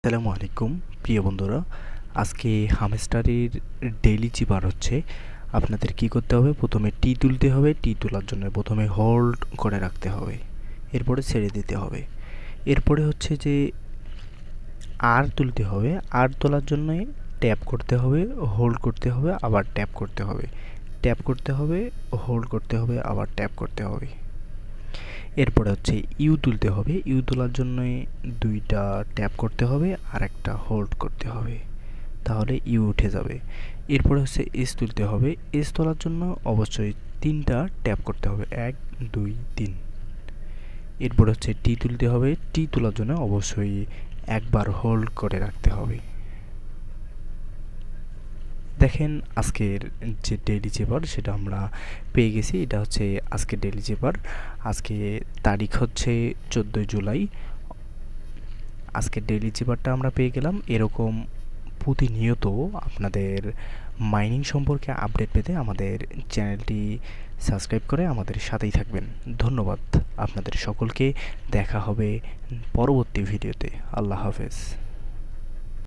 আসসালামু আলাইকুম প্রিয় বন্ধুরা। আজকে হামস্টারের ডেইলি চিপার হচ্ছে। আপনাদের কি করতে হবে, প্রথমে টি তুলতে হবে। টি তোলার জন্য প্রথমে হোল্ড করে রাখতে হবে, এরপরে ছেড়ে দিতে হবে। এরপরে হচ্ছে যে আর তুলতে হবে। আর তোলার জন্য ট্যাপ করতে হবে, হোল্ড করতে হবে, আবার ট্যাপ করতে হবে, ট্যাপ করতে হবে, হোল্ড করতে হবে, আবার ট্যাপ করতে হবে। এরপরে হচ্ছে ইউ তুলতে হবে। ইউ তোলার জন্য দুইটা ট্যাপ করতে হবে আর একটা হোল্ড করতে হবে, তাহলে ইউ উঠে যাবে। এরপরে হচ্ছে এস তুলতে হবে। এস তোলার জন্য অবশ্যই তিনটা ট্যাপ করতে হবে, 1 2 3। এরপর হচ্ছে টি তুলতে হবে। টি তোলার জন্য অবশ্যই একবার হোল্ড করে রাখতে হবে। দেখেন আজকের যে ডেইলি চেপার সেটা আমরা পেয়ে গেছি। এটা হচ্ছে আজকের ডেইলি চেপার। আজকে তারিখ হচ্ছে 14 জুলাই। আজকের ডেইলি চেপারটা আমরা পেয়ে গেলাম। এরকম প্রতিনিয়ত আপনাদের মাইনিং সম্পর্কে আপডেট পেতে আমাদের চ্যানেলটি সাবস্ক্রাইব করে আমাদের সাথেই থাকবেন। ধন্যবাদ আপনাদের সকলকে। দেখা হবে পরবর্তী ভিডিওতে। আল্লাহ হাফেজ।